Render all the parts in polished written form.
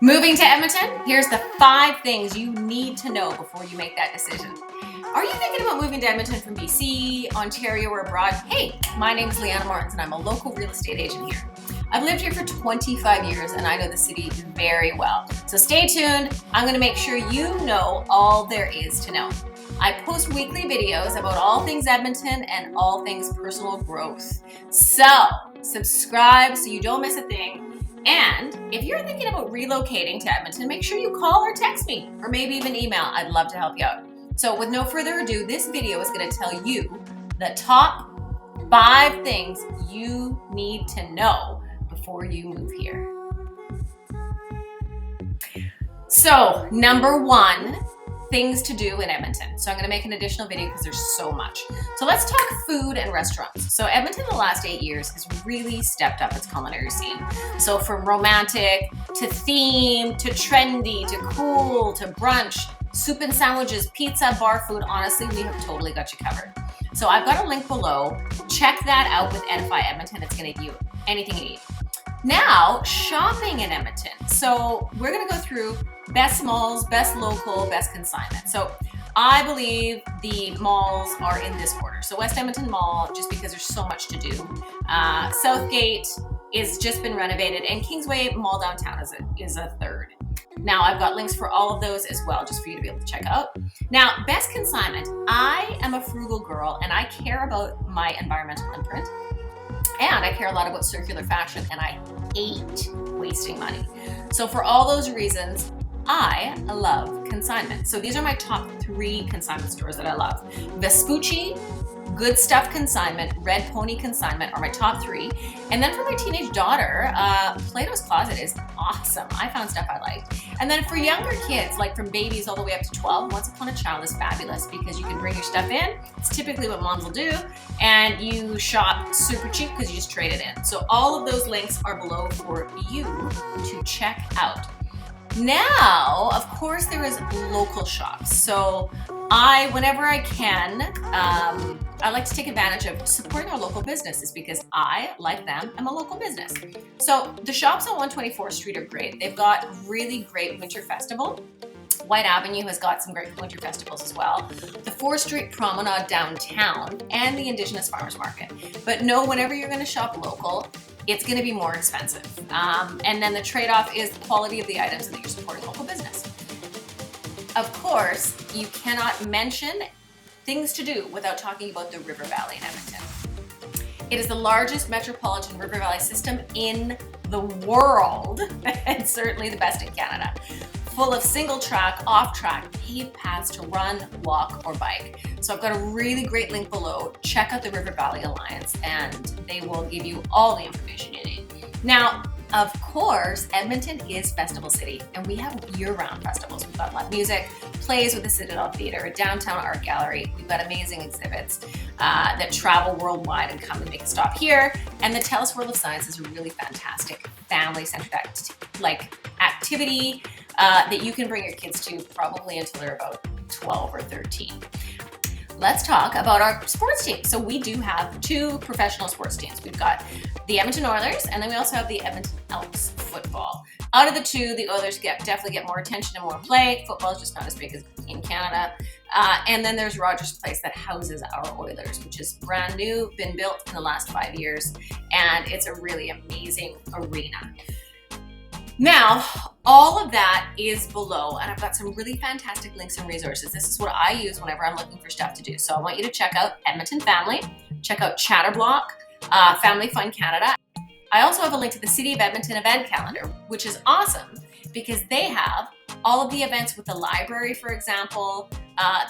Moving to Edmonton? Here's the 5 things you need to know before you make that decision. Are you thinking about moving to Edmonton from BC, Ontario, or abroad? Hey, my name is Leanna Martens and I'm a local real estate agent here. I've lived here for 25 years and I know the city very well. So stay tuned. I'm going to make sure you know all there is to know. I post weekly videos about all things Edmonton and all things personal growth. So subscribe so you don't miss a thing. And if you're thinking about relocating to Edmonton, make sure you call or text me, or maybe even email. I'd love to help you out. So with no further ado, this video is going to tell you the top 5 things you need to know before you move here. So number 1, things to do in Edmonton. So I'm going to make an additional video because there's so much. So let's talk food and restaurants. So Edmonton in the last 8 years has really stepped up its culinary scene. So from romantic to theme to trendy to cool to brunch, soup and sandwiches, pizza, bar food, honestly, we have totally got you covered. So I've got a link below. Check that out with Edify Edmonton. It's going to give you anything you need. Now, shopping in Edmonton. So we're going to go through best malls, best local, best consignment. So I believe the malls are in this order. So West Edmonton Mall, just because there's so much to do. Southgate is just been renovated, and Kingsway Mall downtown is a third. Now I've got links for all of those as well, just for you to be able to check out. Now, best consignment. I am a frugal girl and I care about my environmental imprint. And I care a lot about circular fashion, and I hate wasting money. So for all those reasons, I love Consignment. So these are my top 3 consignment stores that I love. Vespucci, Good Stuff Consignment, Red Pony Consignment are my top 3. And then for my teenage daughter, Plato's Closet is awesome. I found stuff I liked. And then for younger kids, like from babies all the way up to 12, Once Upon a Child is fabulous because you can bring your stuff in. It's typically what moms will do. And you shop super cheap because you just trade it in. So all of those links are below for you to check out. Now, of course, there is local shops. So whenever I can, I like to take advantage of supporting our local businesses because I, like them, am a local business. So the shops on 124th Street are great. They've got really great winter festival. White Avenue has got some great winter festivals as well. The 4th Street Promenade downtown and the Indigenous Farmers Market. But know whenever you're going to shop local, it's going to be more expensive. And then the trade-off is the quality of the items and that you're supporting local business. Of course, you cannot mention things to do without talking about the River Valley in Edmonton. It is the largest metropolitan river valley system in the world, and certainly the best in Canada. Full of single track, off track, paved paths to run, walk, or bike. So I've got a really great link below. Check out the River Valley Alliance and they will give you all the information you need. Now, of course, Edmonton is Festival City and we have year-round festivals. We've got live music, plays with the Citadel Theatre, a downtown art gallery. We've got amazing exhibits that travel worldwide and come and make a stop here. And the TELUS World of Science is a really fantastic family-centered activity that you can bring your kids to probably until they're about 12 or 13. Let's talk about our sports team. So we do have 2 professional sports teams. We've got the Edmonton Oilers, and then we also have the Edmonton Elks football. Out of the 2, the Oilers definitely get more attention and more play. Football is just not as big as in Canada. And then there's Rogers Place that houses our Oilers, which is brand new, been built in the last 5 years, and it's a really amazing arena. Now, all of that is below, and I've got some really fantastic links and resources. This is what I use whenever I'm looking for stuff to do. So I want you to check out Edmonton Family, check out Chatterblock, Family Fun Canada. I also have a link to the City of Edmonton event calendar, which is awesome because they have all of the events with the library, for example.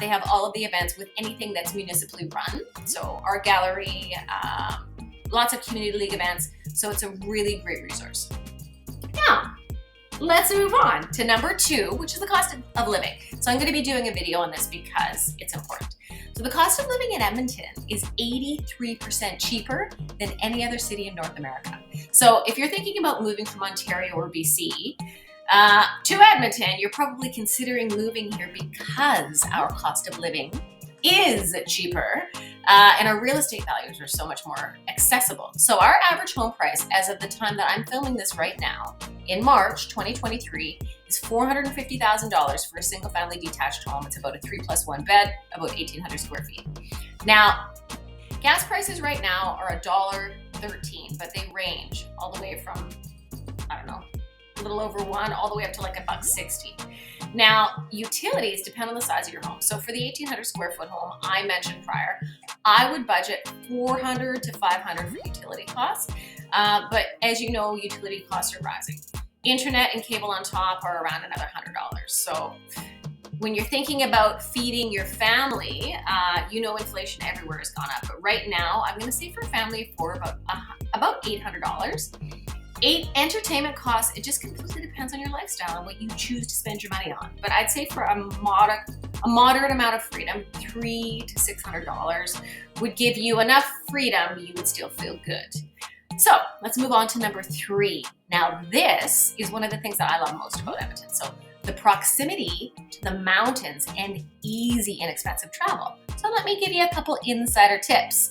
They have all of the events with anything that's municipally run. So art gallery, lots of community league events. So it's a really great resource. Now, let's move on to number 2, which is the cost of living. So I'm going to be doing a video on this because it's important. So the cost of living in Edmonton is 83% cheaper than any other city in North America. So if you're thinking about moving from Ontario or BC to Edmonton, you're probably considering moving here because our cost of living is cheaper and our real estate values are so much more accessible. So our average home price as of the time that I'm filming this right now in March 2023 is $450,000 for a single family detached home. It's about a 3+1 bed, about 1,800 square feet. Now, gas prices right now are $1.13, but they range all the way from, I don't know, a little over $1 all the way up to like $1.60. Now, utilities depend on the size of your home. So for the 1,800 square foot home I mentioned prior, I would budget $400 to $500 for utility costs. But as you know, utility costs are rising. Internet and cable on top are around another $100. So when you're thinking about feeding your family, you know inflation everywhere has gone up. But right now, I'm going to say for a family for about $800. Entertainment costs, it just completely depends on your lifestyle and what you choose to spend your money on. But I'd say for a moderate amount of freedom, $300 to $600 would give you enough freedom you would still feel good. So let's move on to number 3. Now this is one of the things that I love most about Edmonton. So the proximity to the mountains and easy, inexpensive travel. So let me give you a couple insider tips.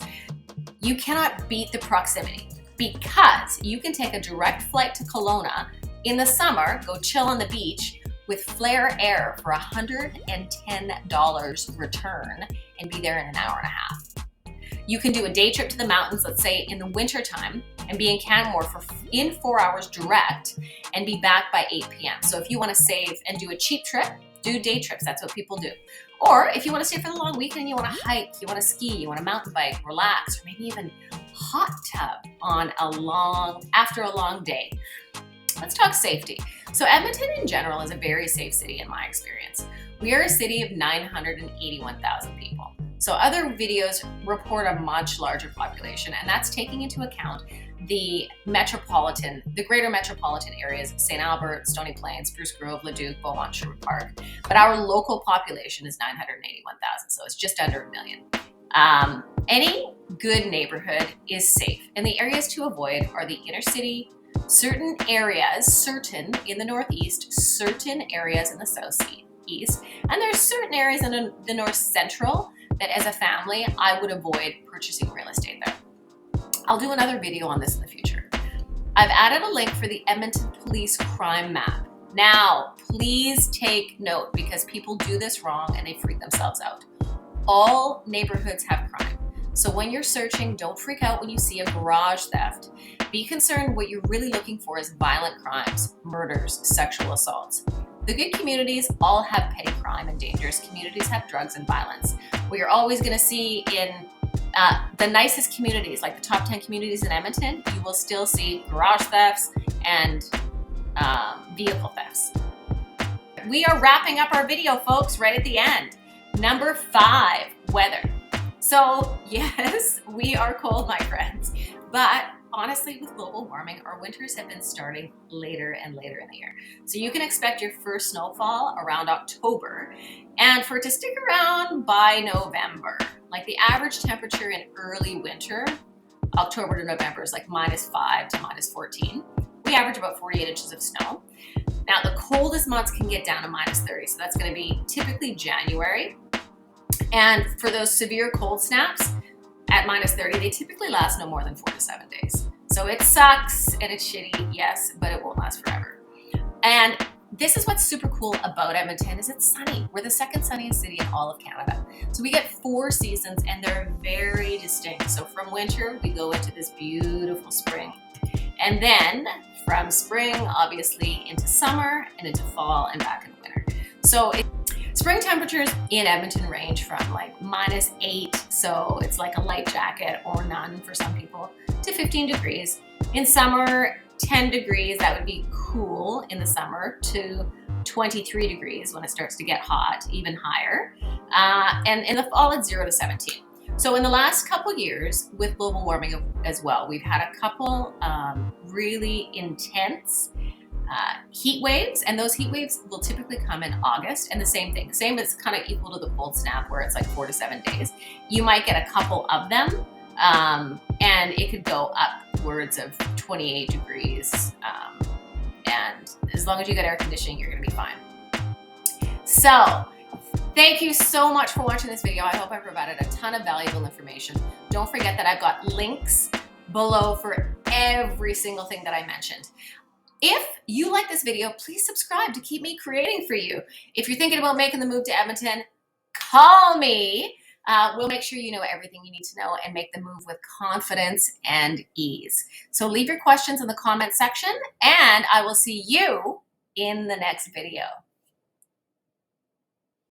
You cannot beat the proximity, because you can take a direct flight to Kelowna in the summer, go chill on the beach with Flare Air for $110 return and be there in an hour and a half. You can do a day trip to the mountains, let's say in the winter time, and be in Canmore in 4 hours direct and be back by 8 p.m. So if you want to save and do a cheap trip, do day trips. That's what people do. Or if you want to stay for the long weekend, you want to hike, you want to ski, you want to mountain bike, relax, or maybe even hot tub after a long day. Let's talk safety. So Edmonton in general is a very safe city in my experience. We are a city of 981,000 people. So other videos report a much larger population, and that's taking into account the greater metropolitan areas of St. Albert, Stony Plains, Spruce Grove, Leduc, Beaumont, Sherwood Park. But our local population is 981,000, so it's just under 1 million. Any good neighborhood is safe, and the areas to avoid are the inner city, certain in the northeast, certain areas in the southeast, and there's certain areas in the north central that as a family, I would avoid purchasing real estate there. I'll do another video on this in the future. I've added a link for the Edmonton Police Crime Map. Now, please take note because people do this wrong and they freak themselves out. All neighborhoods have crime. So when you're searching, don't freak out when you see a garage theft. Be concerned what you're really looking for is violent crimes, murders, sexual assaults. The good communities all have petty crime, and dangerous communities have drugs and violence. What you're always going to see in the nicest communities, like the top 10 communities in Edmonton, you will still see garage thefts and vehicle thefts. We are wrapping up our video, folks, right at the end. Number 5, weather. So yes, we are cold, my friends, but honestly, with global warming, our winters have been starting later and later in the year. So you can expect your first snowfall around October and for it to stick around by November. Like the average temperature in early winter, October to November, is like -5 to -14. We average about 48 inches of snow. Now the coldest months can get down to -30, so that's going to be typically January. And for those severe cold snaps at -30, they typically last no more than 4 to 7 days. So it sucks and it's shitty, yes, but it won't last forever. And this is what's super cool about Edmonton is it's sunny. We're the second sunniest city in all of Canada. So we get 4 seasons and they're very distinct. So from winter, we go into this beautiful spring. And then from spring, obviously, into summer and into fall and back into winter. So spring temperatures in Edmonton range from like -8, so it's like a light jacket or none for some people, to 15 degrees. In summer, 10 degrees, that would be cool in the summer, to 23 degrees when it starts to get hot, even higher. And in the fall, it's 0 to 17. So in the last couple years, with global warming as well, we've had a couple really intense heat waves, and those heat waves will typically come in August, and the same thing. Same is kind of equal to the cold snap where it's like 4 to 7 days. You might get a couple of them, and it could go upwards of 28 degrees. And as long as you got air conditioning, you're gonna be fine. So, thank you so much for watching this video. I hope I provided a ton of valuable information. Don't forget that I've got links below for every single thing that I mentioned. If you like this video, please subscribe to keep me creating for you. If you're thinking about making the move to Edmonton, call me. We'll make sure you know everything you need to know and make the move with confidence and ease. So leave your questions in the comment section, and I will see you in the next video.